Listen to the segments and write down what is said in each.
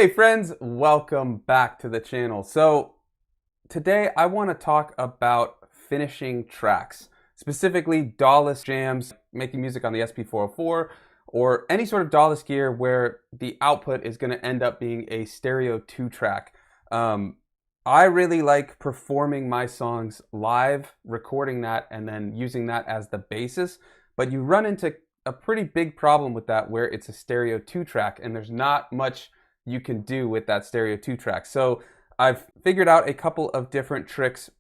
Hey friends, welcome back to the channel. So today I want to talk about finishing tracks, specifically DAWless jams, making music on the SP404, or any sort of DAWless gear where the output is going to end up being a stereo 2-track. I really like performing my songs live, recording that, and then using that as the basis, but you run into a pretty big problem with that where it's a stereo 2-track and there's not much you can do with that stereo 2-track. So I've figured out a couple of different tricks.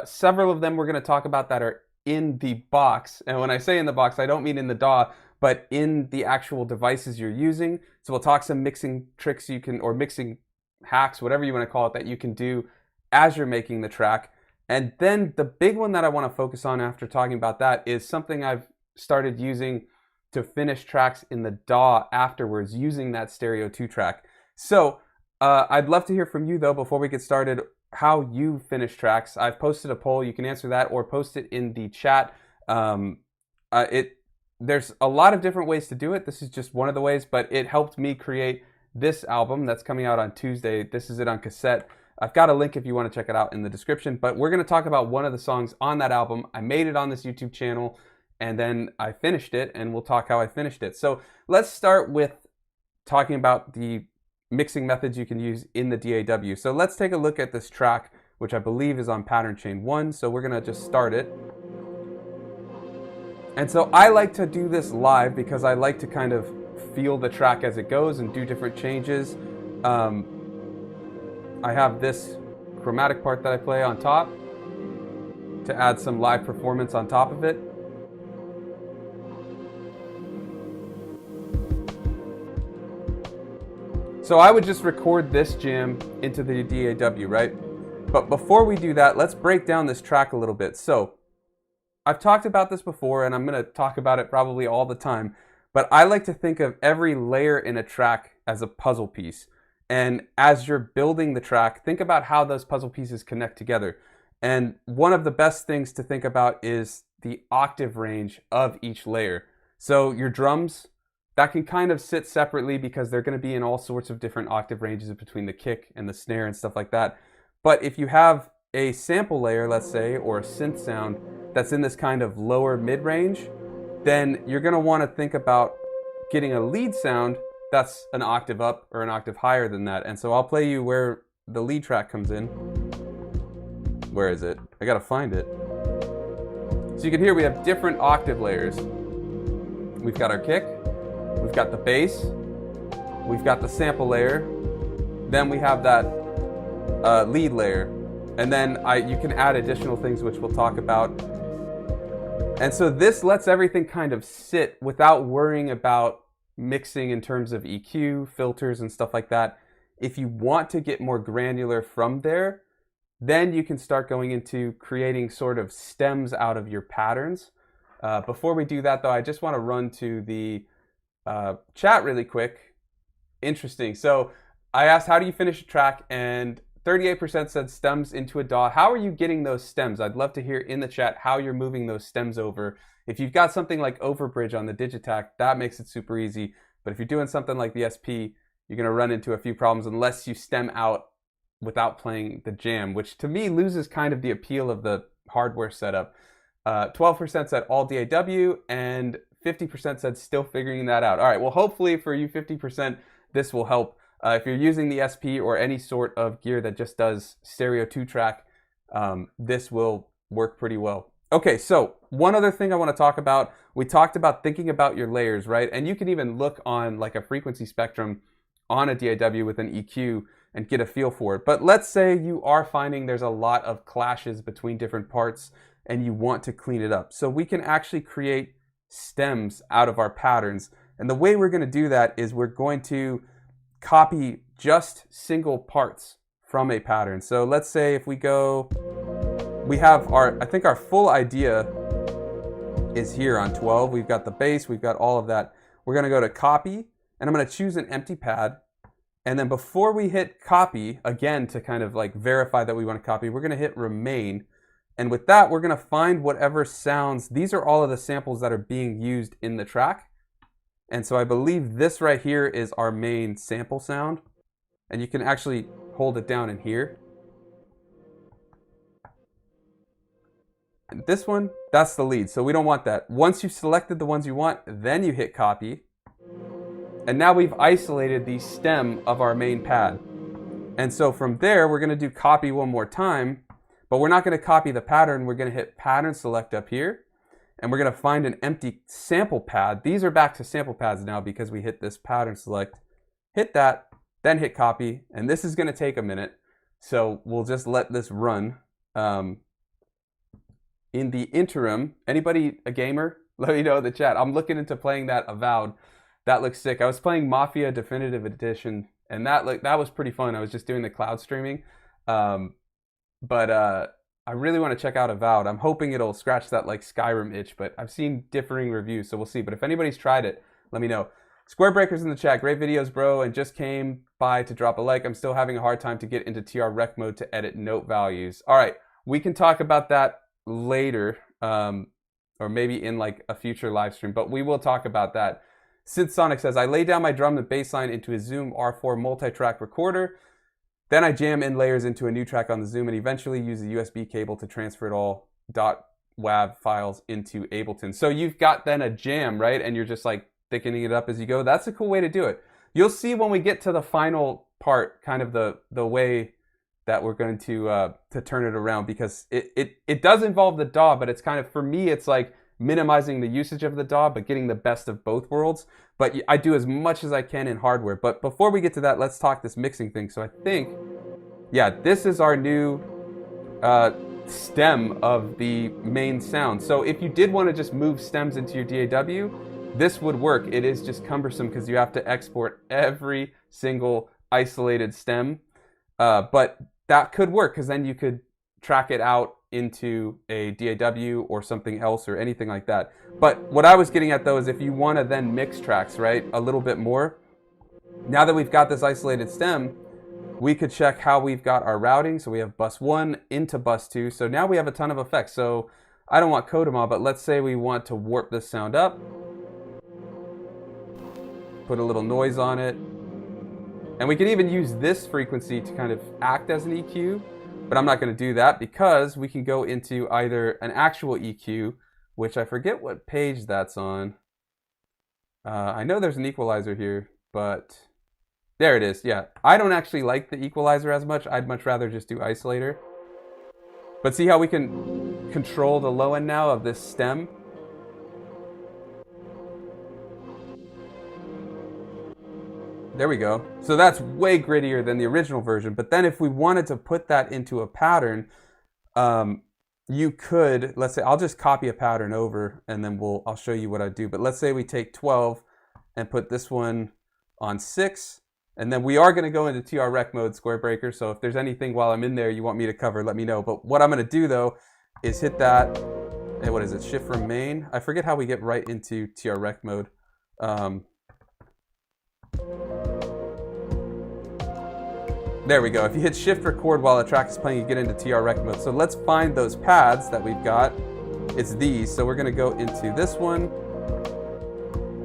Several of them we're going to talk about that are in the box. And when I say in the box, I don't mean in the DAW, but in the actual devices you're using. So we'll talk some mixing tricks you can, or mixing hacks, whatever you want to call it, that you can do as you're making the track. And then the big one that I want to focus on after talking about that is something I've started using to finish tracks in the DAW afterwards using that stereo 2-track. So I'd love to hear from you though before we get started how you finish tracks. I've posted a poll. You can answer that or post it in the chat. There's a lot of different ways to do it. This is just one of the ways, but it helped me create this album that's coming out on Tuesday. This is it on cassette. I've got a link if you want to check it out in the description, but we're going to talk about one of the songs on that album. I made it on this YouTube channel and then I finished it, and we'll talk how I finished it. So let's start with talking about the mixing methods you can use in the DAW. So let's take a look at this track, which I believe is on pattern chain 1. So we're going to just start it. And so I like to do this live because I like to kind of feel the track as it goes and do different changes. I have this chromatic part that I play on top to add some live performance on top of it. So I would just record this jam into the DAW, right? But before we do that, let's break down this track a little bit. So I've talked about this before, and I'm going to talk about it probably all the time, but I like to think of every layer in a track as a puzzle piece. And as you're building the track, think about how those puzzle pieces connect together. And one of the best things to think about is the octave range of each layer. So your drums, that can kind of sit separately because they're going to be in all sorts of different octave ranges between the kick and the snare and stuff like that. But if you have a sample layer, let's say, or a synth sound that's in this kind of lower mid-range, then you're going to want to think about getting a lead sound that's an octave up or an octave higher than that. And so I'll play you where the lead track comes in. Where is it? I got to find it. So you can hear we have different octave layers. We've got our kick. We've got the bass, we've got the sample layer, then we have that lead layer, and then you can add additional things which we'll talk about. And so this lets everything kind of sit without worrying about mixing in terms of EQ, filters, and stuff like that. If you want to get more granular from there, then you can start going into creating sort of stems out of your patterns. Before we do that though, I just want to run to the chat really quick. Interesting. So I asked, how do you finish a track? And 38% said stems into a DAW. How are you getting those stems? I'd love to hear in the chat how you're moving those stems over. If you've got something like Overbridge on the Digitakt, that makes it super easy. But if you're doing something like the SP, you're going to run into a few problems unless you stem out without playing the jam, which to me loses kind of the appeal of the hardware setup. 12% said all DAW, and 50% said still figuring that out. All right, well, hopefully for you 50%, this will help. If you're using the SP or any sort of gear that just does stereo 2-track, this will work pretty well. Okay, so one other thing I want to talk about, we talked about thinking about your layers, right? And you can even look on like a frequency spectrum on a DAW with an EQ and get a feel for it. But let's say you are finding there's a lot of clashes between different parts and you want to clean it up. So we can actually create stems out of our patterns. And the way we're going to do that is we're going to copy just single parts from a pattern. So let's say if we go, we have I think our full idea is here on 12. We've got the bass, we've got all of that. We're going to go to copy, and I'm going to choose an empty pad. And then before we hit copy, again, to kind of like verify that we want to copy, we're going to hit remain. And with that, we're going to find whatever sounds. These are all of the samples that are being used in the track. And so I believe this right here is our main sample sound. And you can actually hold it down in here. And this one, that's the lead, so we don't want that. Once you've selected the ones you want, then you hit copy. And now we've isolated the stem of our main pad. And so from there, we're gonna do copy one more time, but we're not gonna copy the pattern. We're gonna hit pattern select up here, and we're gonna find an empty sample pad. These are back to sample pads now because we hit this pattern select. Hit that, then hit copy, and this is gonna take a minute. So we'll just let this run. In the interim, anybody a gamer? Let me know in the chat. I'm looking into playing that Avowed. That looks sick. I was playing Mafia Definitive Edition, and that was pretty fun. I was just doing the cloud streaming. But I really want to check out Avowed. I'm hoping it'll scratch that like Skyrim itch, but I've seen differing reviews, so we'll see. But if anybody's tried it, let me know. Square Breakers in the chat. Great videos, bro, and just came by to drop a like. I'm still having a hard time to get into TR rec mode to edit note values. All right, we can talk about that later, or maybe in like a future live stream, but we will talk about that. Synth Sonic says, I lay down my drum and bass line into a Zoom R4 multi-track recorder. Then I jam in layers into a new track on the Zoom and eventually use a USB cable to transfer it all .wav files into Ableton. So you've got then a jam, right? And you're just like thickening it up as you go. That's a cool way to do it. You'll see when we get to the final part, kind of the way that we're going to turn it around, because it does involve the DAW, but it's kind of, for me, it's like minimizing the usage of the DAW, but getting the best of both worlds. But I do as much as I can in hardware. But before we get to that, let's talk this mixing thing. So I think, yeah, this is our new stem of the main sound. So if you did want to just move stems into your DAW, this would work. It is just cumbersome because you have to export every single isolated stem. But that could work, because then you could track it out into a DAW or something else or anything like that. But what I was getting at though is if you want to then mix tracks, right, a little bit more, now that we've got this isolated stem, we could check how we've got our routing. So we have bus 1 into bus 2. So now we have a ton of effects. So I don't want Kodama, but let's say we want to warp this sound up, put a little noise on it. And we can even use this frequency to kind of act as an EQ, but I'm not going to do that because we can go into either an actual EQ, which I forget what page that's on. I know there's an equalizer here, but there it is. Yeah, I don't actually like the equalizer as much. I'd much rather just do isolator. But see how we can control the low end now of this stem? There we go. So that's way grittier than the original version. But then if we wanted to put that into a pattern, you could, let's say, I'll just copy a pattern over and then I'll show you what I do. But let's say we take 12 and put this one on 6. And then we are going to go into TR rec mode, Square Breaker. So if there's anything while I'm in there you want me to cover, let me know. But what I'm going to do though is hit that, hey, what is it, shift from main? I forget how we get right into TR rec mode. There we go. If you hit shift record while a track is playing, you get into TR rec mode. So let's find those pads that we've got. It's these. So we're going to go into this one.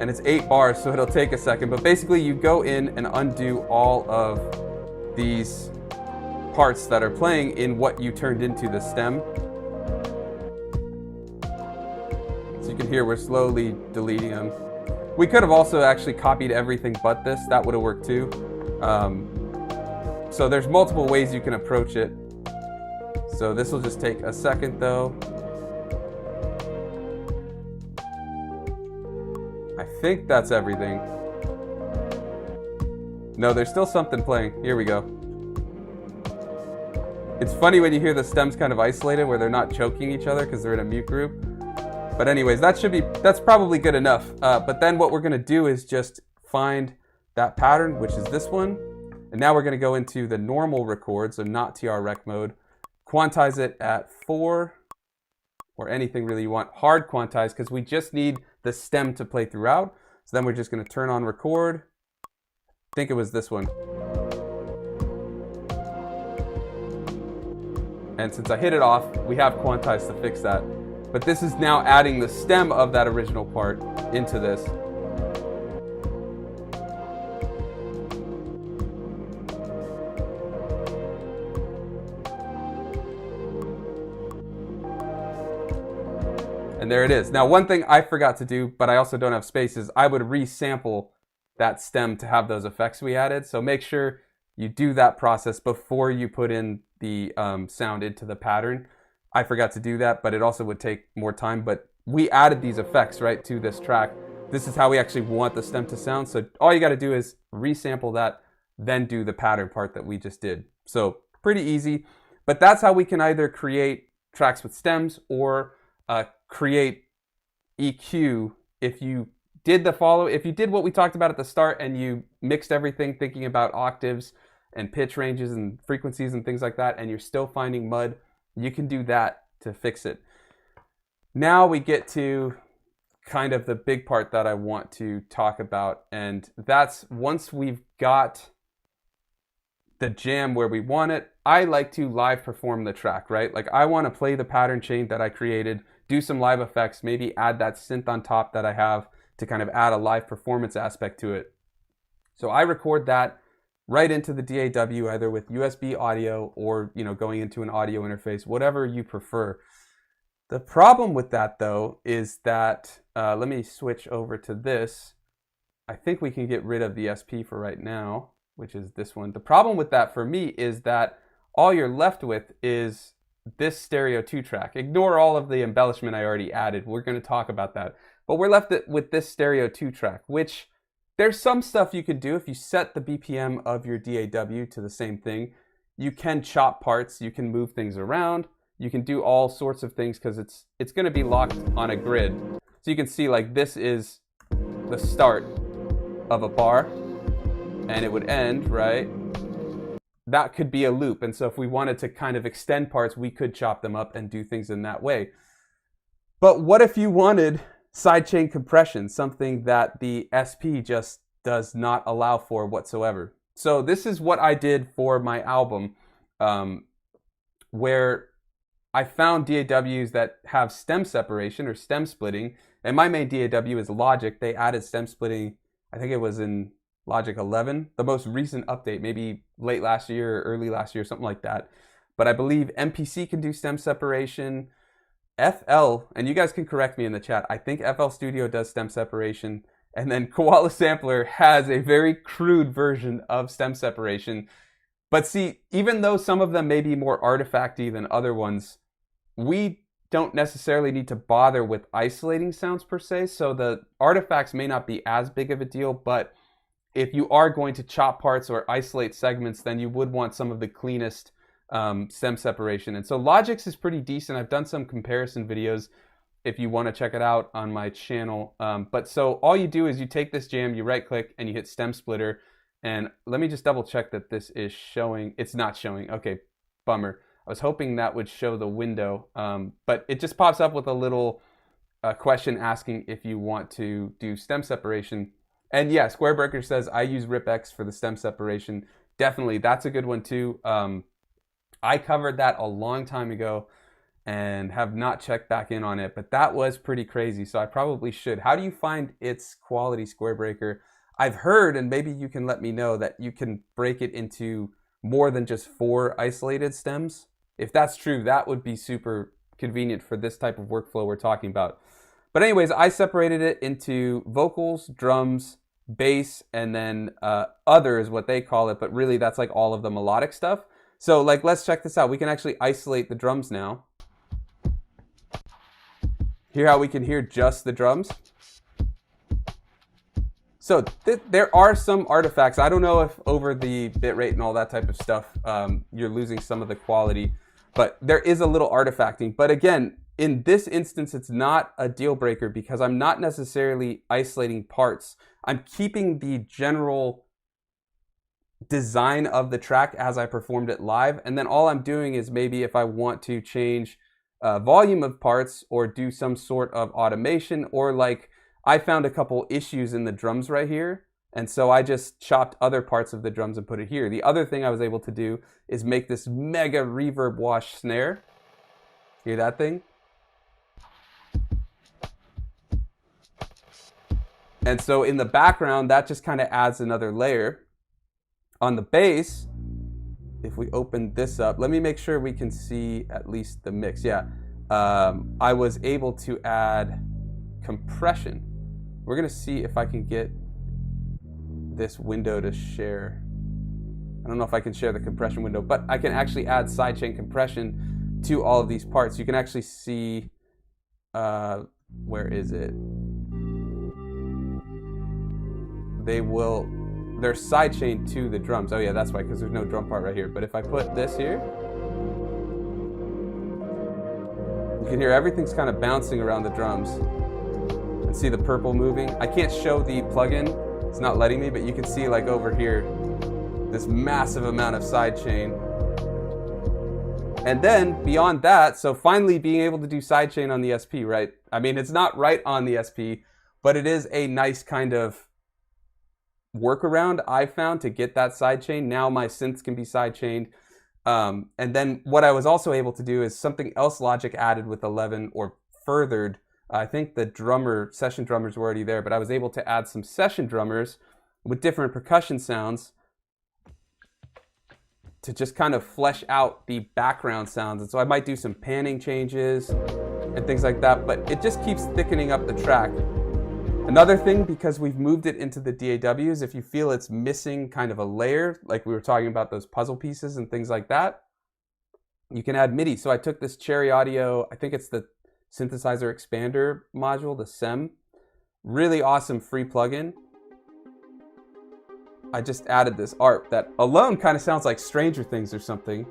And it's 8 bars, so it'll take a second. But basically, you go in and undo all of these parts that are playing in what you turned into the stem. So you can hear we're slowly deleting them. We could have also actually copied everything but this. That would have worked too. So there's multiple ways you can approach it. So this will just take a second though. I think that's everything. No, there's still something playing. Here we go. It's funny when you hear the stems kind of isolated where they're not choking each other because they're in a mute group. But anyways, that's probably good enough. But then what we're gonna do is just find that pattern, which is this one. And now we're going to go into the normal record, so not TR rec mode. Quantize it at 4, or anything really you want. Hard quantize, because we just need the stem to play throughout. So then we're just going to turn on record. I think it was this one. And since I hit it off, we have quantize to fix that. But this is now adding the stem of that original part into this. And there it is. Now, one thing I forgot to do, but I also don't have space, is I would resample that stem to have those effects we added. So make sure you do that process before you put in the sound into the pattern. I forgot to do that, but it also would take more time. But we added these effects, right, to this track. This is how we actually want the stem to sound. So all you got to do is resample that, then do the pattern part that we just did. So pretty easy. But that's how we can either create tracks with stems or create EQ if you did if you did what we talked about at the start and you mixed everything thinking about octaves and pitch ranges and frequencies and things like that, and you're still finding mud, you can do that to fix it. Now we get to kind of the big part that I want to talk about, and that's once we've got the jam where we want it, I like to live perform the track, right? Like I want to play the pattern chain that I created, do some live effects, maybe add that synth on top that I have to kind of add a live performance aspect to it. So I record that right into the DAW, either with USB audio or, you know, going into an audio interface, whatever you prefer. The problem with that though is that, let me switch over to this. I think we can get rid of the SP for right now, which is this one. The problem with that for me is that all you're left with is this stereo 2 track. Ignore all of the embellishment I already added. We're going to talk about that. But we're left with this stereo 2 track, which there's some stuff you could do if you set the BPM of your DAW to the same thing. You can chop parts, you can move things around, you can do all sorts of things because it's going to be locked on a grid. So you can see like this is the start of a bar and it would end, right? That could be a loop. And so if we wanted to kind of extend parts, we could chop them up and do things in that way. But what if you wanted sidechain compression, something that the SP just does not allow for whatsoever? So this is what I did for my album, where I found DAWs that have stem separation or stem splitting. And my main DAW is Logic. They added stem splitting, I think it was in Logic 11, the most recent update, maybe late last year or early last year, something like that. But I believe MPC can do stem separation. FL, and you guys can correct me in the chat, I think FL Studio does stem separation. And then Koala Sampler has a very crude version of stem separation. But see, even though some of them may be more artifacty than other ones, we don't necessarily need to bother with isolating sounds per se. So the artifacts may not be as big of a deal, but if you are going to chop parts or isolate segments, then you would want some of the cleanest stem separation. And so Logic's is pretty decent. I've done some comparison videos if you want to check it out on my channel. But so all you do is you take this jam, you right click and you hit stem splitter. And let me just double check that this is showing. It's not showing. Okay, bummer. I was hoping that would show the window, but it just pops up with a little question asking if you want to do stem separation. And yeah, Squarebreaker says, I use RipX for the stem separation. Definitely, that's a good one too. I covered that a long time ago and have not checked back in on it, but that was pretty crazy, so I probably should. How do you find its quality, Squarebreaker? I've heard, and maybe you can let me know, that you can break it into more than just 4 isolated stems. If that's true, that would be super convenient for this type of workflow we're talking about. But anyways, I separated it into vocals, drums, bass, and then other is what they call it, but really that's like all of the melodic stuff. So like, let's check this out. We can actually isolate the drums now. Hear how we can hear just the drums? So there are some artifacts. I don't know if over the bitrate and all that type of stuff, you're losing some of the quality, but there is a little artifacting. But again, in this instance, it's not a deal breaker because I'm not necessarily isolating parts. I'm keeping the general design of the track as I performed it live. And then all I'm doing is maybe if I want to change volume of parts or do some sort of automation, or like I found a couple issues in the drums right here. And so I just chopped other parts of the drums and put it here. The other thing I was able to do is make this mega reverb wash snare. Hear that thing? And so in the background, that just kind of adds another layer. On the bass, if we open this up, let me make sure we can see at least the mix. Yeah, I was able to add compression. We're gonna see if I can get this window to share. I don't know if I can share the compression window, but I can actually add sidechain compression to all of these parts. You can actually see, where is it? They're sidechained to the drums. Oh yeah, that's why, because there's no drum part right here. But if I put this here, you can hear everything's kind of bouncing around the drums. And see the purple moving. I can't show the plugin, it's not letting me, but you can see like over here, this massive amount of sidechain. And then beyond that, so finally being able to do sidechain on the SP, right? I mean, it's not right on the SP, but it is a nice kind of workaround I found to get that sidechain. Now my synths can be sidechained. And then what I was also able to do is something else Logic added with 11 or furthered. I think the session drummers were already there, but I was able to add some session drummers with different percussion sounds to just kind of flesh out the background sounds. And so I might do some panning changes and things like that, but it just keeps thickening up the track. Another thing, because we've moved it into the DAWs, if you feel it's missing kind of a layer, like we were talking about those puzzle pieces and things like that, you can add MIDI. So I took this Cherry Audio, I think it's the Synthesizer Expander module, the SEM, really awesome free plugin. I just added this art that alone kind of sounds like Stranger Things or something,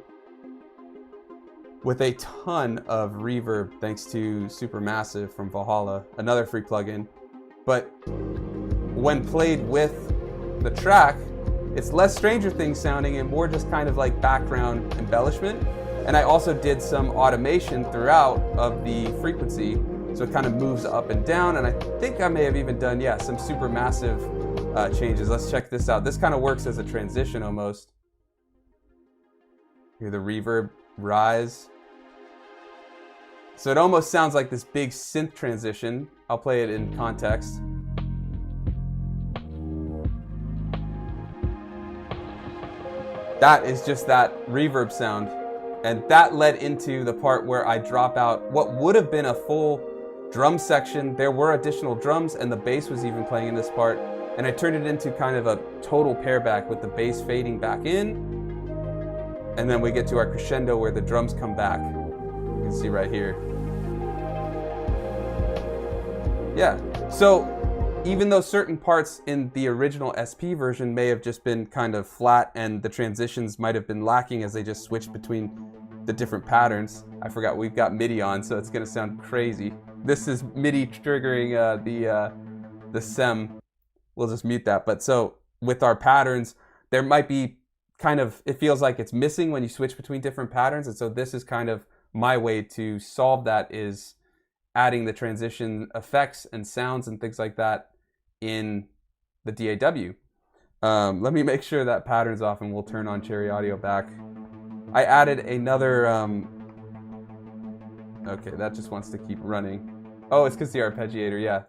with a ton of reverb thanks to Supermassive from Valhalla, another free plugin. But when played with the track, it's less Stranger Things sounding and more just kind of like background embellishment. And I also did some automation throughout of the frequency, so it kind of moves up and down. And I think I may have even done, yeah, some Supermassive changes. Let's check this out. This kind of works as a transition almost. Hear the reverb rise. So it almost sounds like this big synth transition. I'll play it in context. That is just that reverb sound. And that led into the part where I drop out what would have been a full drum section. There were additional drums and the bass was even playing in this part. And I turned it into kind of a total pairback with the bass fading back in. And then we get to our crescendo where the drums come back. You can see right here. Yeah, so even though certain parts in the original SP version may have just been kind of flat and the transitions might have been lacking as they just switched between the different patterns. I forgot we've got MIDI on, so it's gonna sound crazy. This is MIDI triggering the SEM. We'll just mute that. But so with our patterns, there might be kind of, it feels like it's missing when you switch between different patterns. And so this is kind of my way to solve that, is adding the transition effects and sounds and things like that in the DAW. Let me make sure that pattern's off and we'll turn on Cherry Audio back. I added another, okay, that just wants to keep running. Oh, it's because the arpeggiator, yeah.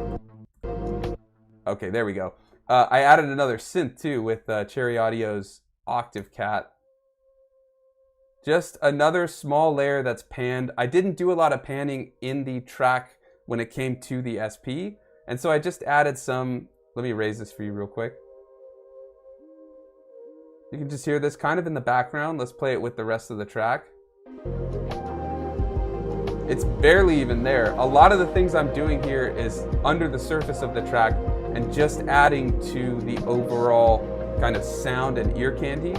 Okay, there we go. I added another synth too with Cherry Audio's Octave Cat. Just another small layer that's panned. I didn't do a lot of panning in the track when it came to the SP, and so I just added some. Let me raise this for you real quick. You can just hear this kind of in the background. Let's play it with the rest of the track. It's barely even there. A lot of the things I'm doing here is under the surface of the track and just adding to the overall kind of sound and ear candy.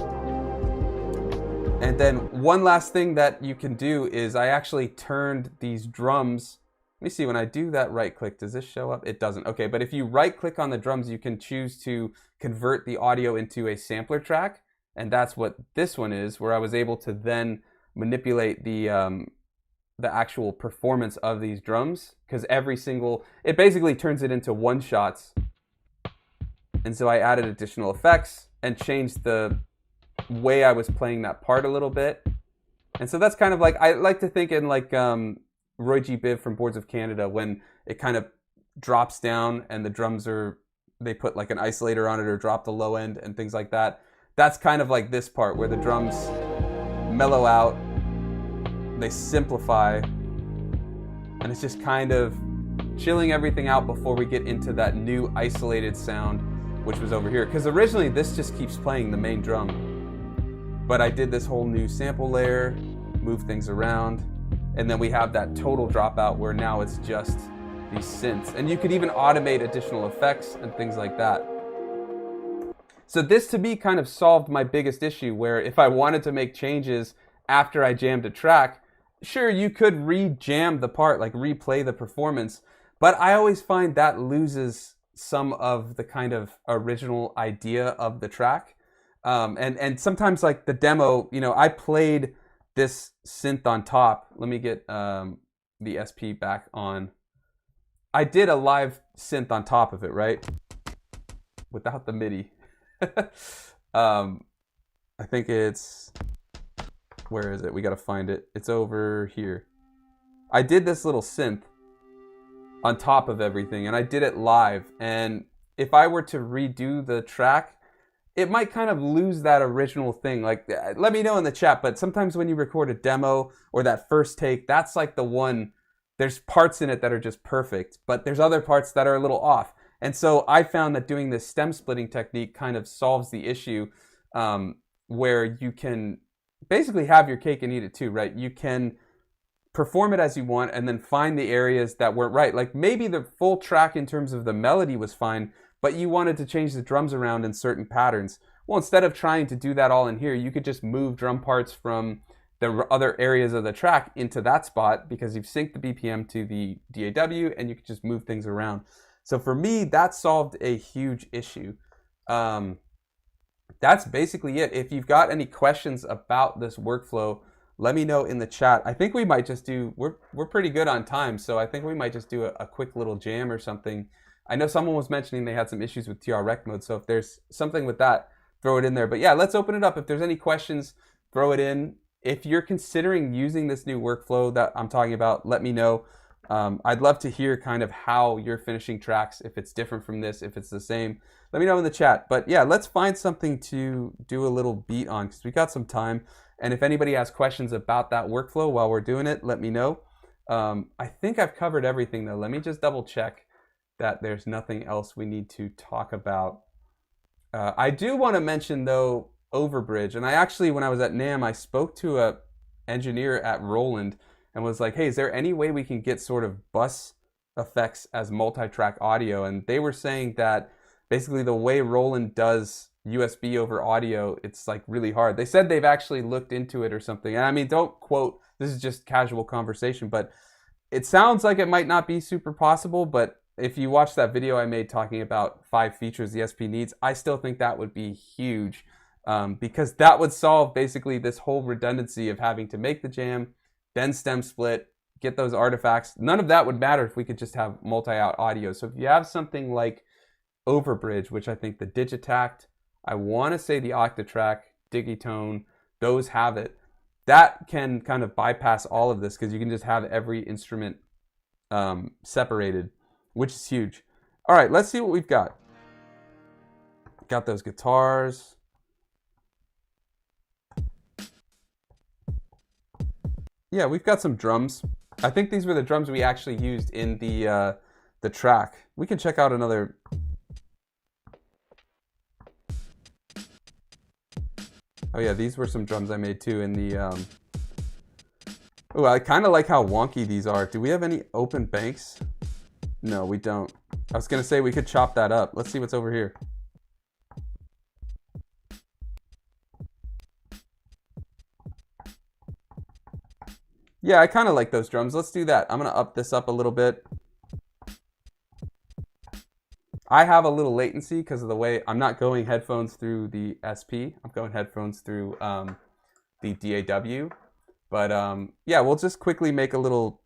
And then one last thing that you can do is I actually turned these drums. Let me see, when I do that right click, does this show up? It doesn't. Okay, but if you right click on the drums, you can choose to convert the audio into a sampler track. And that's what this one is, where I was able to then manipulate the actual performance of these drums, because every single, it basically turns it into one shots. And so I added additional effects and changed the way I was playing that part a little bit. And so that's kind of like, I like to think in like Roy G. Biv from Boards of Canada, when it kind of drops down and the drums are, they put like an isolator on it or drop the low end and things like that. That's kind of like this part where the drums mellow out, they simplify, And it's just kind of chilling everything out before we get into that new isolated sound, which was over here. Because originally this just keeps playing the main drum. But I did this whole new sample layer, move things around, and then we have that total dropout where now it's just these synths. And you could even automate additional effects and things like that. So this to me kind of solved my biggest issue, where if I wanted to make changes after I jammed a track, sure, you could re-jam the part, like replay the performance, but I always find that loses some of the kind of original idea of the track. And sometimes like the demo, you know, I played this synth on top. Let me get the SP back on. I did a live synth on top of it, right? Without the MIDI. I think it's, where is it? We gotta find it. It's over here. I did this little synth on top of everything, and I did it live. And if I were to redo the track, it might kind of lose that original thing. Like, let me know in the chat, but sometimes when you record a demo or that first take, that's like the one, there's parts in it that are just perfect, but there's other parts that are a little off. And so I found that doing this stem splitting technique kind of solves the issue, where you can basically have your cake and eat it too, right? You can perform it as you want and then find the areas that weren't right. Like maybe the full track in terms of the melody was fine, but you wanted to change the drums around in certain patterns. Well, instead of trying to do that all in here, you could just move drum parts from the other areas of the track into that spot because you've synced the BPM to the DAW and you could just move things around. So for me, that solved a huge issue. That's basically it. If you've got any questions about this workflow, let me know in the chat. I think we might just do, we're pretty good on time, so I think we might just do a quick little jam or something. I know someone was mentioning they had some issues with TR Rec mode, so if there's something with that, throw it in there. But yeah, let's open it up. If there's any questions, throw it in. If you're considering using this new workflow that I'm talking about, let me know. I'd love to hear kind of how you're finishing tracks, if it's different from this, if it's the same. Let me know in the chat. But yeah, let's find something to do a little beat on because we got some time. And if anybody has questions about that workflow while we're doing it, let me know. I think I've covered everything though. Let me just double check that there's nothing else we need to talk about. I do want to mention though, Overbridge. And I actually, when I was at NAMM, I spoke to a engineer at Roland and was like, hey, is there any way we can get sort of bus effects as multi-track audio? And they were saying that basically the way Roland does USB over audio, it's like really hard. They said they've actually looked into it or something. And I mean, don't quote, this is just casual conversation, but it sounds like it might not be super possible. But if you watch that video I made talking about 5 features the SP needs, I still think that would be huge, because that would solve basically this whole redundancy of having to make the jam, then stem split, get those artifacts. None of that would matter if we could just have multi-out audio. So if you have something like Overbridge, which I think the Digitact, I want to say the Octatrack, Digitone, those have it. That can kind of bypass all of this because you can just have every instrument separated, which is huge. All right, let's see what we've got. Got those guitars. Yeah, we've got some drums. I think these were the drums we actually used in the track. We can check out another. Oh yeah, these were some drums I made too in the. Oh, I kind of like how wonky these are. Do we have any open banks? No, we don't. I was gonna say we could chop that up. Let's see what's over here. Yeah, I kind of like those drums. Let's do that. I'm gonna up this up a little bit. I have a little latency because of the way I'm not going headphones through the SP. I'm going headphones through the DAW. But yeah, we'll just quickly make a little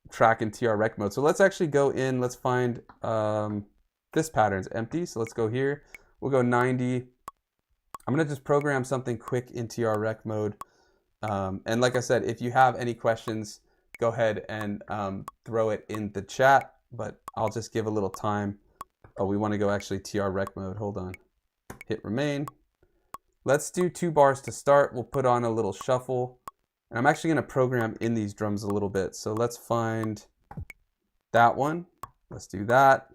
track in TR Rec mode. So let's actually go in. Let's find this pattern's empty. So let's go here. We'll go 90. I'm gonna just program something quick in TR Rec mode. And like I said, if you have any questions, go ahead and throw it in the chat. But I'll just give a little time. Oh, we want to go actually TR Rec mode. Hold on. Hit remain. Let's do 2 bars to start. We'll put on a little shuffle. And I'm actually going to program in these drums a little bit. So let's find that one. Let's do that.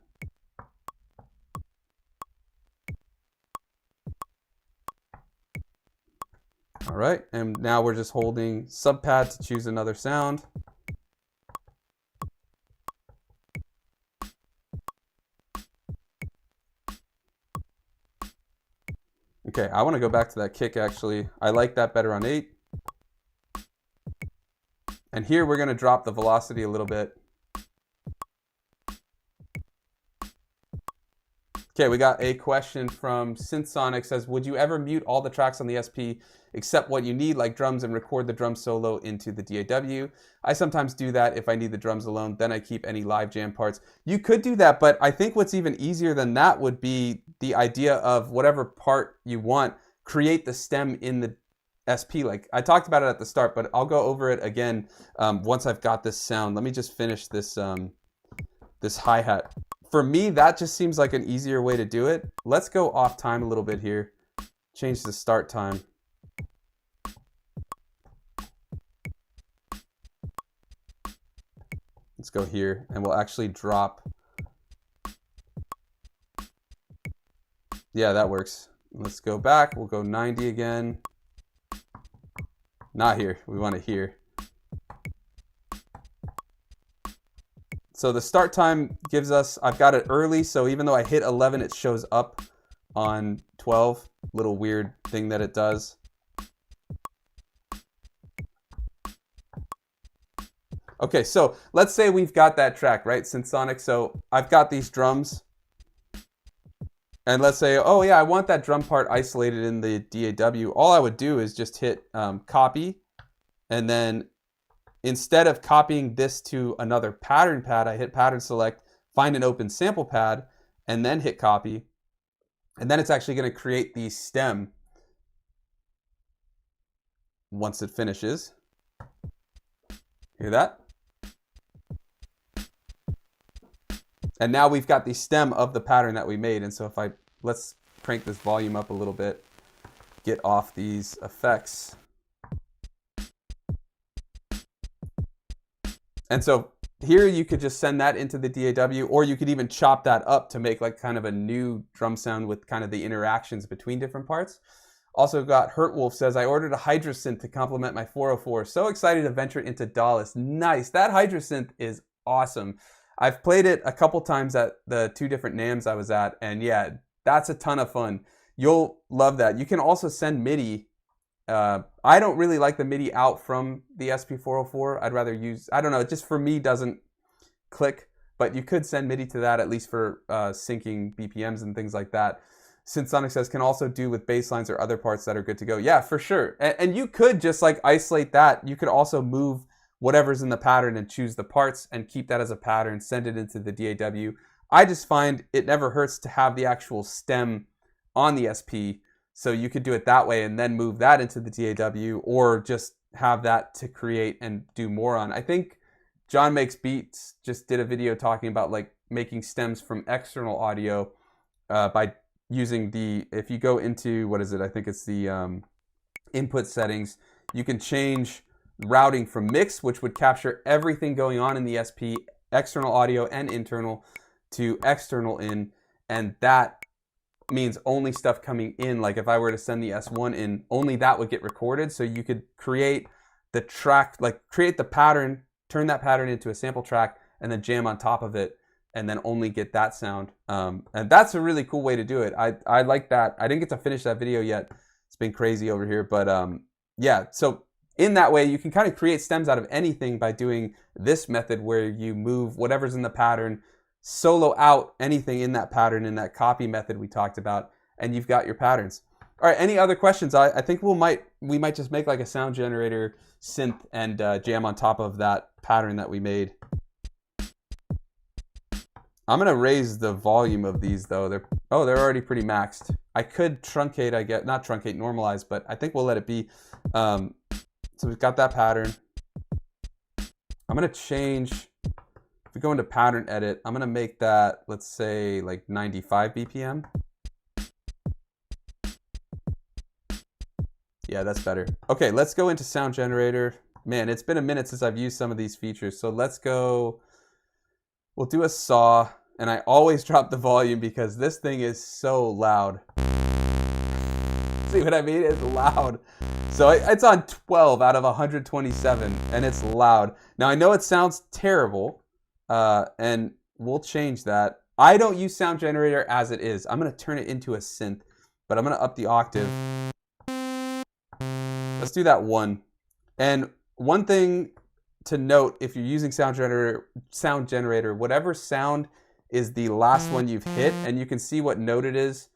All right, and now we're just holding subpad to choose another sound. Okay, I want to go back to that kick actually. I like that better on 8. And here we're going to drop the velocity a little bit. Okay, we got a question from SynthSonic. Says, would you ever mute all the tracks on the SP except what you need, like drums, and record the drum solo into the DAW? I sometimes do that if I need the drums alone, then I keep any live jam parts. You could do that, but I think what's even easier than that would be the idea of whatever part you want, create the stem in the SP. Like I talked about it at the start, but I'll go over it again once I've got this sound. Let me just finish this, this hi-hat. For me, that just seems like an easier way to do it. Let's go off time a little bit here. Change the start time. Let's go here, and we'll actually drop. Yeah, that works. Let's go back. We'll go 90 again. Not here. We want it here. So the start time gives us, I've got it early, so even though I hit 11, it shows up on 12. Little weird thing that it does. Okay, so let's say we've got that track, right, SynthSonic. So I've got these drums. And let's say, oh yeah, I want that drum part isolated in the DAW. All I would do is just hit copy, and then instead of copying this to another pattern pad, I hit pattern select, find an open sample pad, and then hit copy. And then it's actually going to create the stem once it finishes. Hear that? And now we've got the stem of the pattern that we made. And so if I, let's crank this volume up a little bit, get off these effects. And so here you could just send that into the DAW, or you could even chop that up to make like kind of a new drum sound with kind of the interactions between different parts. Also got Hurtwolf says, I ordered a Hydrasynth to complement my 404. So excited to venture into DAWless. Nice. That Hydrasynth is awesome. I've played it a couple times at the 2 different NAMMs I was at, and yeah, that's a ton of fun. You'll love that. You can also send MIDI. I don't really like the MIDI out from the SP404. I'd rather use, I don't know, it just for me doesn't click, but you could send MIDI to that at least for syncing BPMs and things like that. SynthSonic says, can also do with bass lines or other parts that are good to go. Yeah, for sure. And you could just like isolate that. You could also move whatever's in the pattern and choose the parts and keep that as a pattern, send it into the DAW. I just find it never hurts to have the actual stem on the SP. So you could do it that way and then move that into the DAW, or just have that to create and do more on. I think John Makes Beats just did a video talking about like making stems from external audio by using the, if you go into, what is it? I think it's the input settings. You can change routing from mix, which would capture everything going on in the SP, external audio and internal, to external in, and that means only stuff coming in. Like if I were to send the S1 in, only that would get recorded. So you could create the track, like create the pattern, turn that pattern into a sample track, and then jam on top of it, and then only get that sound. And that's a really cool way to do it. I like that. I didn't get to finish that video yet. It's been crazy over here, but yeah. So in that way, you can kind of create stems out of anything by doing this method where you move whatever's in the pattern, solo out anything in that pattern in that copy method we talked about, and you've got your patterns. All right, any other questions? I think we might just make like a sound generator synth and jam on top of that pattern that we made. I'm gonna raise the volume of these though. They're already pretty maxed. I could truncate, I guess, not truncate, normalize, but I think we'll let it be. So we've got that pattern. I'm gonna change, if we go into pattern edit, I'm gonna make that, let's say like 95 BPM. Yeah, that's better. Okay, let's go into sound generator. Man, it's been a minute since I've used some of these features. So let's go We'll do a saw, and I always drop the volume because this thing is so loud. See what I mean? It's loud. So it's on 12 out of 127, and it's loud. Now I know it sounds terrible, and we'll change that. I don't use Sound Generator as it is. I'm gonna turn it into a synth, but I'm gonna up the octave. Let's do that 1. And one thing to note, if you're using Sound Generator, whatever sound is the last one you've hit, and you can see what note it is.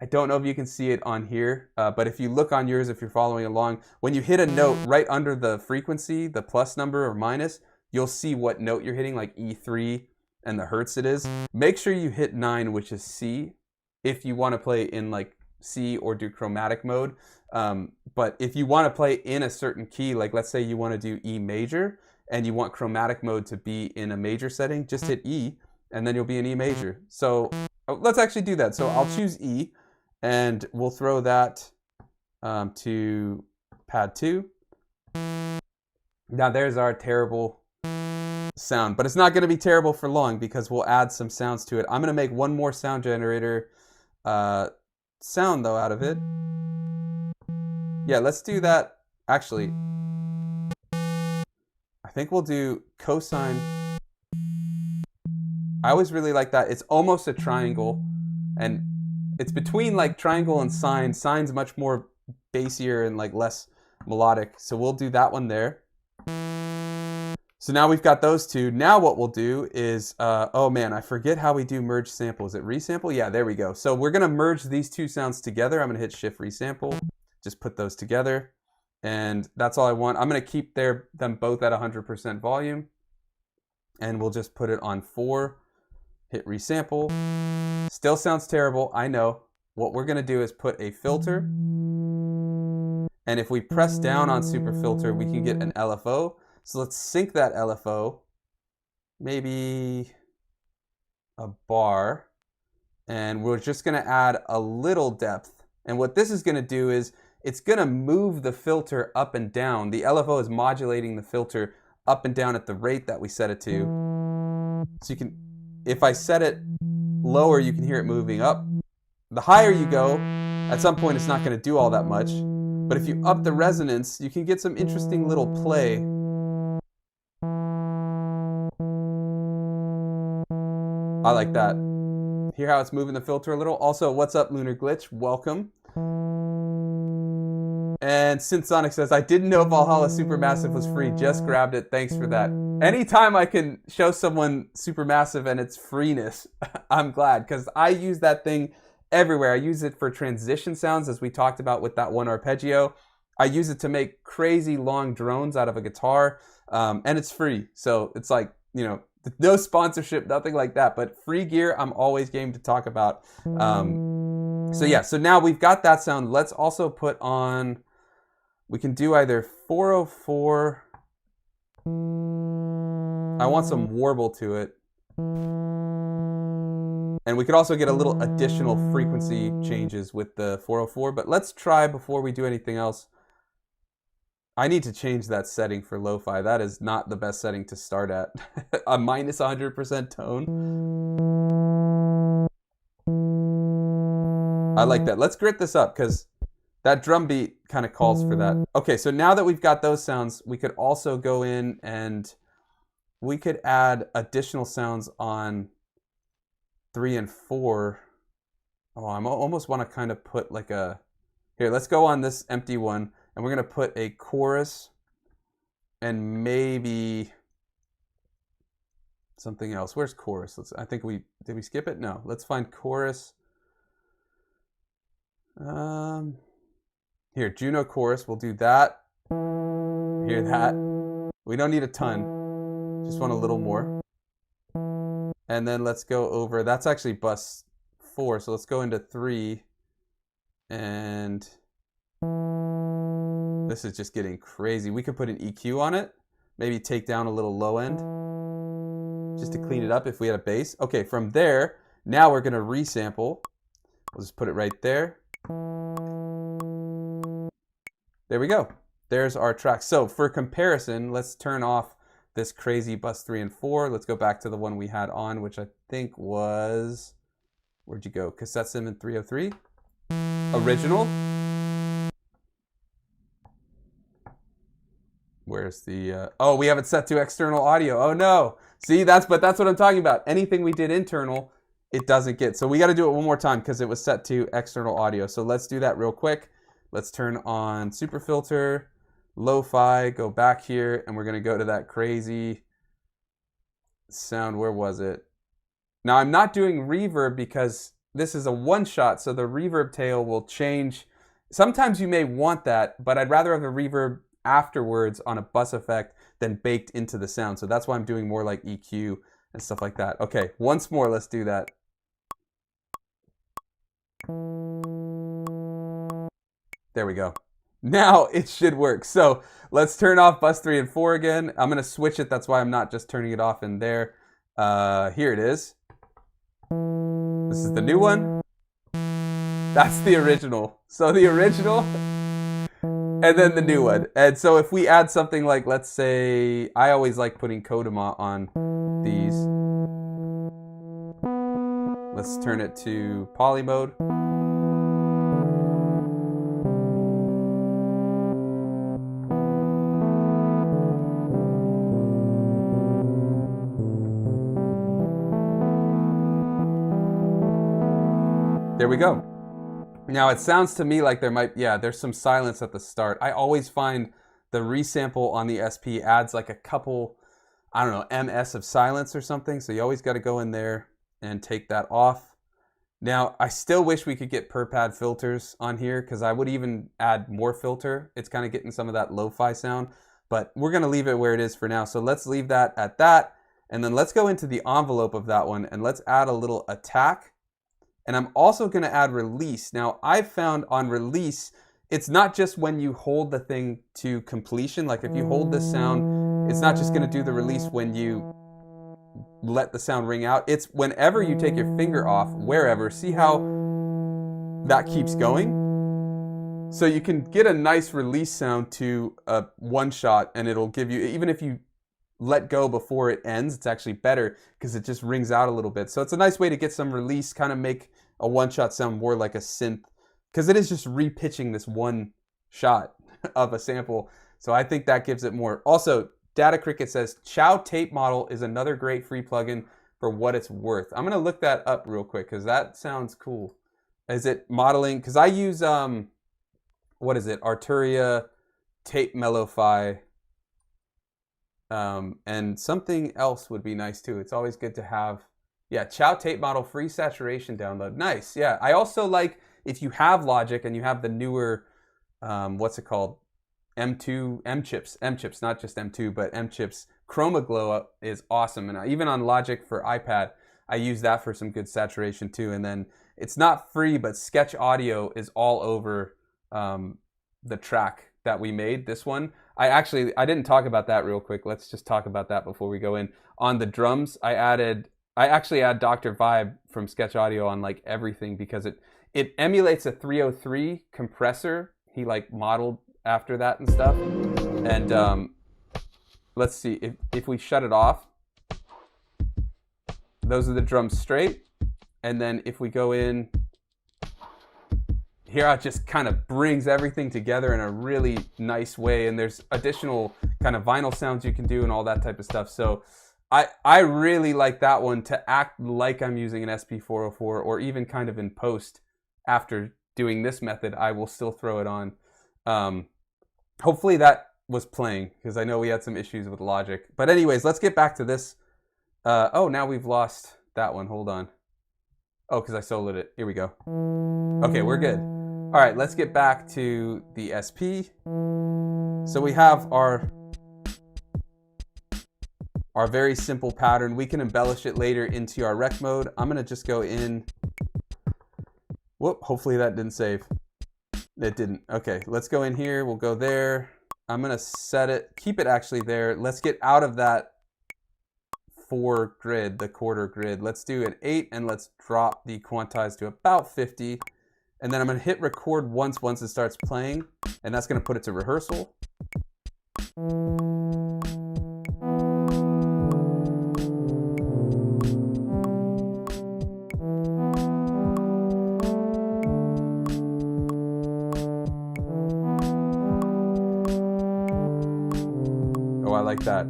I don't know if you can see it on here, but if you look on yours, if you're following along, when you hit a note right under the frequency, the plus number or minus, you'll see what note you're hitting, like E3 and the hertz it is. Make sure you hit 9, which is C, if you want to play in like C or do chromatic mode. But if you want to play in a certain key, like let's say you want to do E major and you want chromatic mode to be in a major setting, just hit E and then you'll be in E major. So let's actually do that. So I'll choose E and we'll throw that to pad 2. Now there's our terrible sound, but it's not going to be terrible for long because we'll add some sounds to it. I'm going to make one more Sound Generator sound though out of it. Yeah, let's do that. Actually, I think we'll do cosine. I always really like that. It's almost a triangle, and it's between like triangle and sine. Sine's much more bassier and like less melodic. So we'll do that one there. So now we've got those two. Now what we'll do is, oh man, I forget how we do merge sample. Is it resample? Yeah, there we go. So we're gonna merge these two sounds together. I'm gonna hit Shift Resample. Just put those together, and that's all I want. I'm going to keep them both at 100% volume, and we'll just put it on 4, hit resample. Still sounds terrible, I know. What we're going to do is put a filter, and if we press down on super filter, we can get an LFO. So let's sync that LFO, maybe a bar, and we're just going to add a little depth. And what this is going to do is it's going to move the filter up and down. The LFO is modulating the filter up and down at the rate that we set it to. So you can, if I set it lower, you can hear it moving up. The higher you go, at some point it's not going to do all that much. But if you up the resonance, you can get some interesting little play. I like that. Hear how it's moving the filter a little? Also, what's up, Lunar Glitch? Welcome. And SynthSonic says, I didn't know Valhalla Supermassive was free. Just grabbed it. Thanks for that. Anytime I can show someone Supermassive and its freeness, I'm glad, because I use that thing everywhere. I use it for transition sounds, as we talked about with that one arpeggio. I use it to make crazy long drones out of a guitar, and it's free. So it's like, you know, no sponsorship, nothing like that, but free gear, I'm always game to talk about. So yeah, so now we've got that sound. Let's also put on, we can do either 404, I want some warble to it. And we could also get a little additional frequency changes with the 404, but let's try before we do anything else. I need to change that setting for lo-fi. That is not the best setting to start at. A minus 100% tone. I like that. Let's grit this up because that drum beat kind of calls for that. Okay, so now that we've got those sounds, we could also go in and we could add additional sounds on 3 and 4. Oh, I almost want to kind of put like a... Here, let's go on this empty one. And we're going to put a chorus and maybe something else. Where's chorus? I think did we skip it? No. Let's find chorus. Here, Juno chorus. We'll do that. Hear that? We don't need a ton. Just want a little more. And then let's go over. That's actually bus 4. So let's go into 3. And... this is just getting crazy. We could put an EQ on it, maybe take down a little low end, just to clean it up if we had a bass. Okay, from there, now we're gonna resample. We'll just put it right there. There we go. There's our track. So for comparison, let's turn off this crazy bus 3 and 4. Let's go back to the one we had on, which I think was, where'd you go? Cassette Sim in 303. Original. Where's the, oh, we have it set to external audio. Oh no. See, that's what I'm talking about. Anything we did internal, it doesn't get. So we got to do it one more time because it was set to external audio. So let's do that real quick. Let's turn on super filter, lo-fi, go back here, and we're going to go to that crazy sound. Where was it? Now I'm not doing reverb because this is a one shot, so the reverb tail will change. Sometimes you may want that, but I'd rather have a reverb afterwards on a bus effect than baked into the sound. So that's why I'm doing more like EQ and stuff like that. Okay, once more, let's do that. There we go. Now it should work. So let's turn off bus 3 and 4 again. I'm going to switch it. That's why I'm not just turning it off in there. Here it is. This is the new one. That's the original. So the original and then the new one. And so if we add something like, let's say, I always like putting Kodama on these. Let's turn it to poly mode. There we go. Now it sounds to me like there might, yeah, there's some silence at the start. I always find the resample on the SP adds like a couple, I don't know, ms of silence or something. So you always got to go in there and take that off. Now I still wish we could get per pad filters on here because I would even add more filter. It's kind of getting some of that lo-fi sound, but we're going to leave it where it is for now. So let's leave that at that. And then let's go into the envelope of that one and let's add a little attack. And I'm also going to add release. Now, I've found on release, it's not just when you hold the thing to completion. Like if you hold this sound, it's not just going to do the release when you let the sound ring out. It's whenever you take your finger off, wherever. See how that keeps going? So you can get a nice release sound to a one shot and it'll give you, even if you let go before it ends, it's actually better because it just rings out a little bit. So it's a nice way to get some release, kind of make a one-shot sound more like a synth, because it is just repitching this one shot of a sample. So I think that gives it more. Also, Data Cricket says Chow Tape Model is another great free plugin for what it's worth. I'm gonna look that up real quick because that sounds cool. Is it modeling? Because I use what is it? Arturia Tape Mellowfi. And something else would be nice too. It's always good to have, yeah, Chow Tape Model free saturation download. Nice, yeah. I also like if you have Logic and you have the newer, what's it called? M chips, not just M2, but M chips. Chroma Glow is awesome. And even on Logic for iPad, I use that for some good saturation too. And then it's not free, but Sketch Audio is all over the track that we made, this one. I didn't talk about that real quick. Let's just talk about that before we go in. On the drums, I actually add Dr. Vibe from Sketch Audio on like everything because it emulates a 303 compressor. He like modeled after that and stuff. And let's see, if we shut it off, those are the drums straight. And then if we go in, here it just kind of brings everything together in a really nice way, and there's additional kind of vinyl sounds you can do and all that type of stuff. So I really like that one to act like I'm using an SP404, or even kind of in post after doing this method, I will still throw it on. Hopefully that was playing because I know we had some issues with Logic. But anyways, let's get back to this. Oh, now we've lost that one. Hold on. Oh, because I soloed it. Here we go. Okay, we're good. All right, let's get back to the SP. So we have our very simple pattern. We can embellish it later into our rec mode. I'm gonna just go in. Whoop, hopefully that didn't save. It didn't. Okay, let's go in here. We'll go there. I'm gonna set it, keep it actually there. Let's get out of that 4 grid, the quarter grid. Let's do an 8 and let's drop the quantize to about 50. And then I'm going to hit record once it starts playing, and that's going to put it to rehearsal. like that.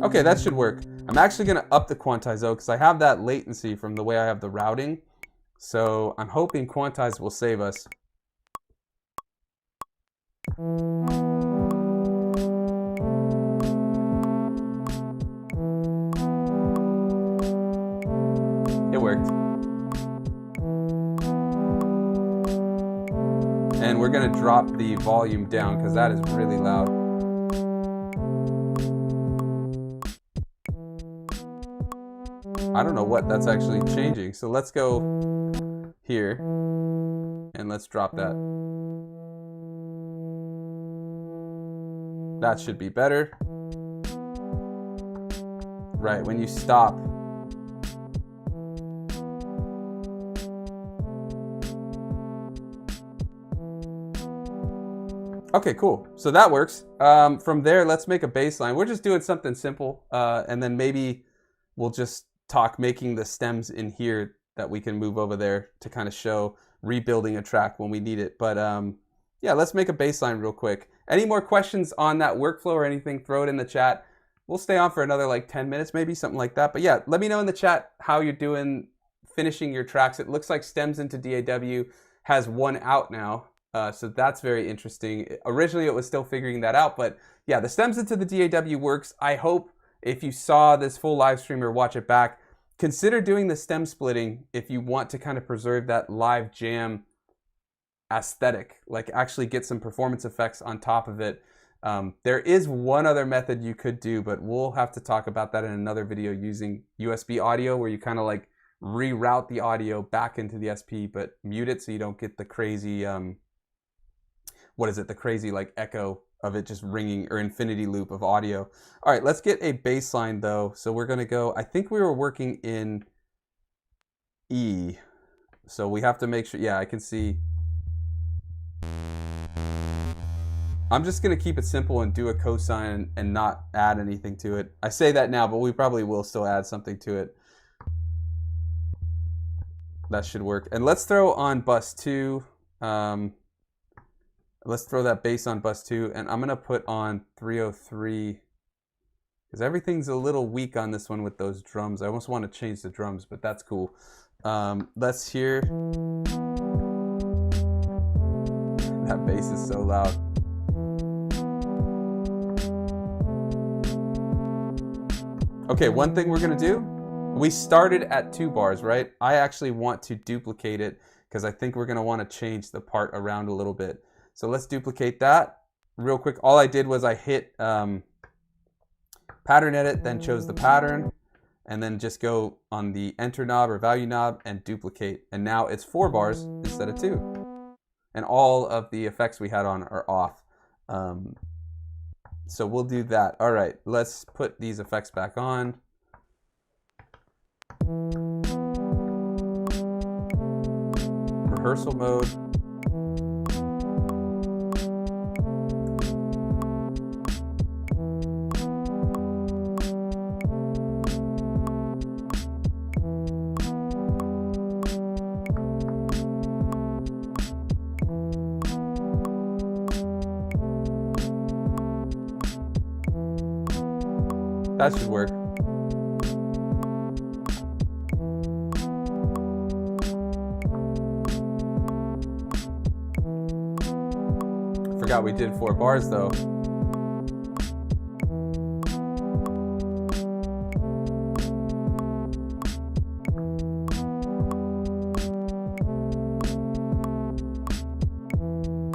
Okay, that should work. I'm actually going to up the quantize though, because I have that latency from the way I have the routing. So I'm hoping quantize will save us. It worked. And we're going to drop the volume down because that is really loud. I don't know what that's actually changing. So let's go here and let's drop that. That should be better. Right, when you stop. Okay, cool. So that works. From there, let's make a bass line. We're just doing something simple, and then maybe we'll just talk making the stems in here that we can move over there to kind of show rebuilding a track when we need it. But yeah, let's make a bass line real quick. Any more questions on that workflow or anything, throw it in the chat. We'll stay on for another like 10 minutes, maybe something like that. But yeah, let me know in the chat how you're doing finishing your tracks. It looks like stems into DAW has one out now. So that's very interesting. Originally, it was still figuring that out. But yeah, the stems into the DAW works. I hope if you saw this full live stream or watch it back, consider doing the stem splitting if you want to kind of preserve that live jam aesthetic, like actually get some performance effects on top of it. There is one other method you could do, but we'll have to talk about that in another video using USB audio, where you kind of like reroute the audio back into the SP, but mute it so you don't get the crazy, the crazy like echo of it just ringing, or infinity loop of audio. All right, let's get a bass line though. So we're gonna go, I think we were working in E. So we have to make sure, yeah, I can see. I'm just gonna keep it simple and do a cosine and not add anything to it. I say that now, but we probably will still add something to it. That should work. And let's throw on bus 2. Let's throw that bass on bus 2, and I'm gonna put on 303 because everything's a little weak on this one with those drums. I almost want to change the drums, but that's cool. Let's hear. That bass is so loud. Okay, one thing we're gonna do, we started at 2 bars, right? I actually want to duplicate it because I think we're gonna want to change the part around a little bit. So let's duplicate that real quick. All I did was I hit pattern edit, then chose the pattern, and then just go on the enter knob or value knob and duplicate. And now it's 4 bars instead of 2. And all of the effects we had on are off. So we'll do that. All right, let's put these effects back on. Rehearsal mode. That should work. Forgot we did 4 bars though.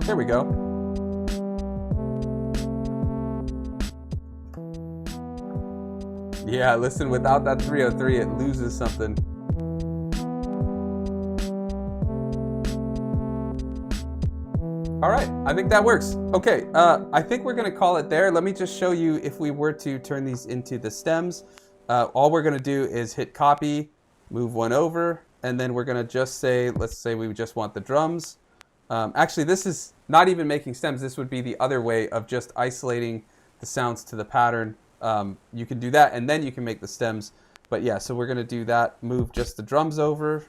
There we go. Yeah, listen, without that 303, it loses something. All right, I think that works. Okay, I think we're gonna call it there. Let me just show you if we were to turn these into the stems. All we're gonna do is hit copy, move one over, and then we're gonna just say, let's say we just want the drums. Actually, this is not even making stems. This would be the other way of just isolating the sounds to the pattern. You can do that, and then you can make the stems. But yeah, so we're gonna do that. Move just the drums over.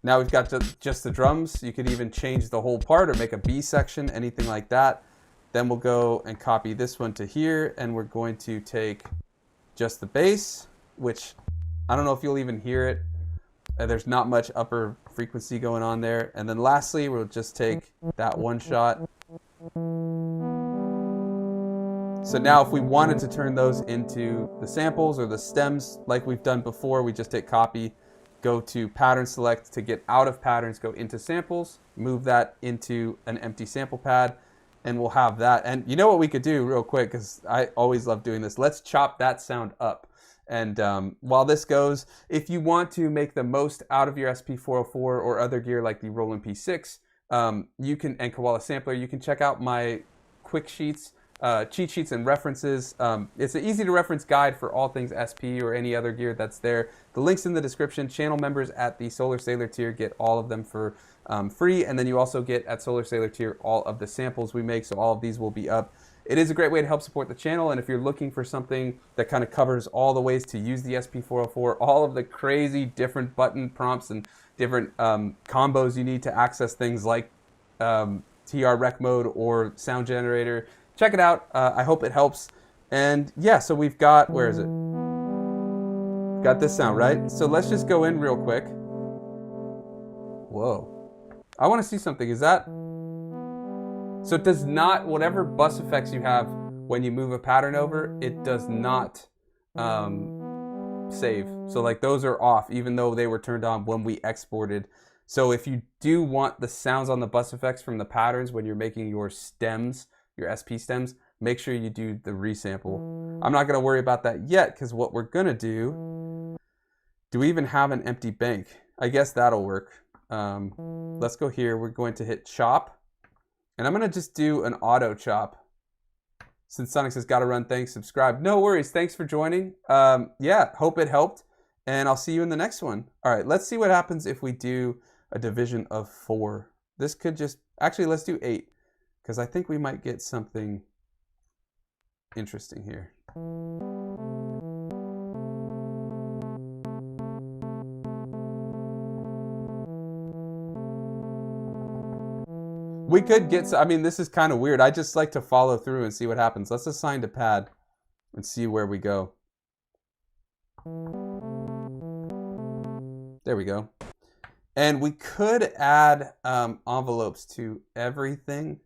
Now we've got just the drums. You could even change the whole part or make a B section, anything like that. Then we'll go and copy this one to here, and we're going to take just the bass, which I don't know if you'll even hear it. There's not much upper frequency going on there. And then lastly, we'll just take that one shot. So now if we wanted to turn those into the samples or the stems like we've done before, we just take copy, go to pattern select to get out of patterns, go into samples, move that into an empty sample pad, and we'll have that. And you know what we could do real quick, because I always love doing this. Let's chop that sound up. And while this goes, if you want to make the most out of your SP404 or other gear like the Roland P6, you can, and Koala Sampler, you can check out my quick sheets, cheat sheets and references. It's an easy to reference guide for all things SP or any other gear that's there. The link's in the description. Channel members at the Solar Sailor tier get all of them for free, and then you also get at Solar Sailor tier all of the samples we make, so all of these will be up. It is a great way to help support the channel, and if you're looking for something that kind of covers all the ways to use the SP404, all of the crazy different button prompts and different combos you need to access things like TR Rec Mode or Sound Generator, check it out. I hope it helps. And yeah, so we've got, where is it? Got this sound, right? So let's just go in real quick. Whoa. I want to see something. Is that... So it does not, whatever bus effects you have when you move a pattern over, it does not save. So like those are off, even though they were turned on when we exported. So if you do want the sounds on the bus effects from the patterns when you're making your stems, your SP stems, make sure you do the resample. I'm not going to worry about that yet, because what we're going to do we even have an empty bank? I guess that'll work. Let's go here. We're going to hit chop. And I'm going to just do an auto chop. Since Sonic says, gotta run, thanks, subscribe. No worries, thanks for joining. Yeah, hope it helped. And I'll see you in the next one. All right, let's see what happens if we do a division of 4. This could just, actually, let's do 8. Because I think we might get something interesting here. We could get, I mean, this is kind of weird. I just like to follow through and see what happens. Let's assign to pad and see where we go. There we go. And we could add envelopes to everything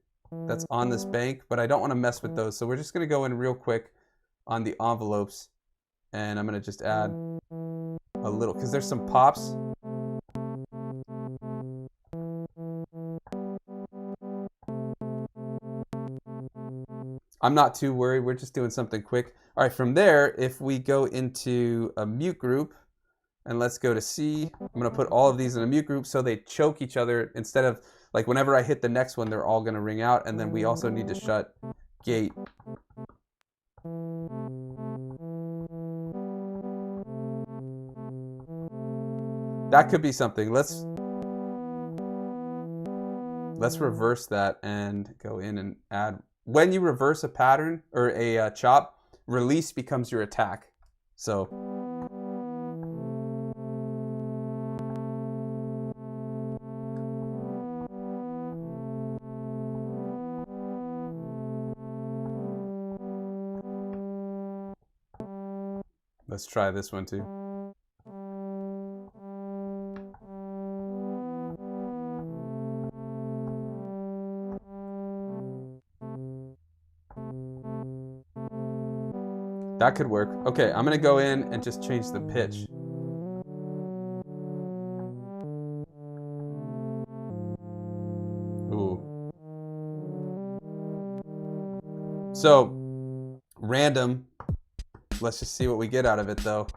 that's on this bank, but I don't want to mess with those. So we're just going to go in real quick on the envelopes, and I'm going to just add a little, because there's some pops. I'm not too worried. We're just doing something quick. All right, from there, if we go into a mute group, and let's go to C, I'm going to put all of these in a mute group so they choke each other instead of, like, whenever I hit the next one, they're all going to ring out. And then we also need to shut gate. That could be something. Let's reverse that and go in and add. When you reverse a pattern or a chop, release becomes your attack. So let's try this one too. That could work. Okay, I'm gonna go in and just change the pitch. Ooh. So, random. Let's just see what we get out of it though.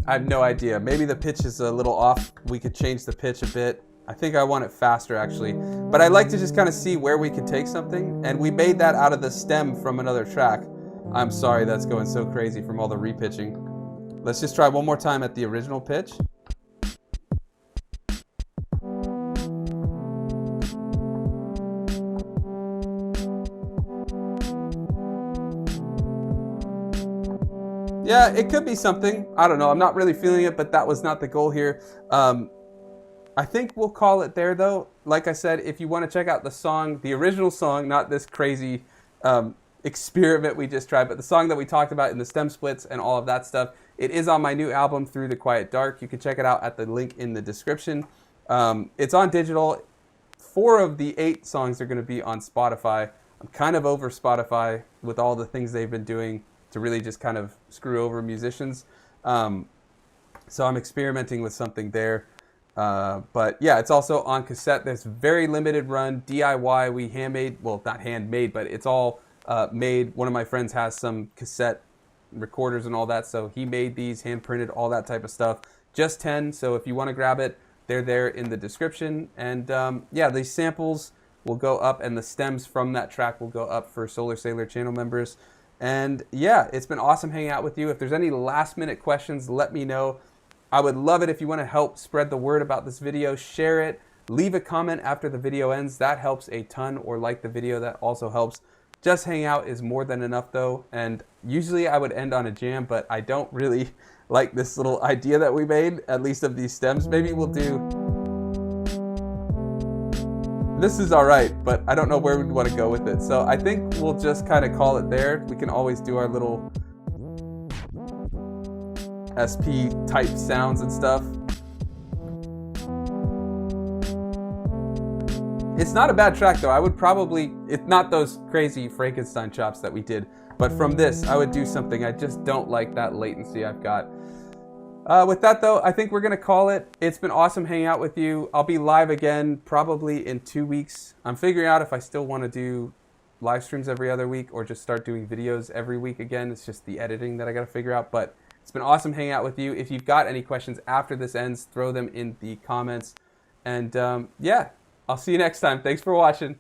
I have no idea. Maybe the pitch is a little off. We could change the pitch a bit. I think I want it faster actually. But I like to just kind of see where we can take something. And we made that out of the stem from another track. I'm sorry that's going so crazy from all the repitching. Let's just try one more time at the original pitch. Yeah, it could be something. I don't know. I'm not really feeling it, but that was not the goal here. I think we'll call it there, though. Like I said, if you want to check out the song, the original song, not this crazy experiment we just tried, but the song that we talked about in the stem splits and all of that stuff, it is on my new album, Through the Quiet Dark. You can check it out at the link in the description. It's on digital. 4 of the 8 songs are going to be on Spotify. I'm kind of over Spotify with all the things they've been doing to really just kind of screw over musicians. So I'm experimenting with something there. But yeah, it's also on cassette. There's very limited run DIY. We handmade, well, not handmade, but it's all made. One of my friends has some cassette recorders and all that, so he made these, hand printed, all that type of stuff. Just 10, so if you want to grab it, they're there in the description. And yeah, these samples will go up, and the stems from that track will go up for Solar Sailor channel members. And yeah, it's been awesome hanging out with you. If there's any last minute questions, let me know. I would love it if you want to help spread the word about this video. Share it. Leave a comment after the video ends. That helps a ton. Or like the video. That also helps. Just hang out is more than enough, though. And usually I would end on a jam, but I don't really like this little idea that we made, at least of these stems. Maybe we'll do... This is all right, but I don't know where we'd want to go with it. So I think we'll just kind of call it there. We can always do our little SP type sounds and stuff. It's not a bad track though. I would probably, it's not those crazy Frankenstein chops that we did, but from this I would do something. I just don't like that latency I've got. With that though, I think we're gonna call it. It's been awesome hanging out with you. I'll be live again probably in 2 weeks. I'm figuring out if I still want to do live streams every other week or just start doing videos every week again. It's just the editing that I gotta figure out, but it's been awesome hanging out with you. If you've got any questions after this ends, throw them in the comments. And yeah, I'll see you next time. Thanks for watching.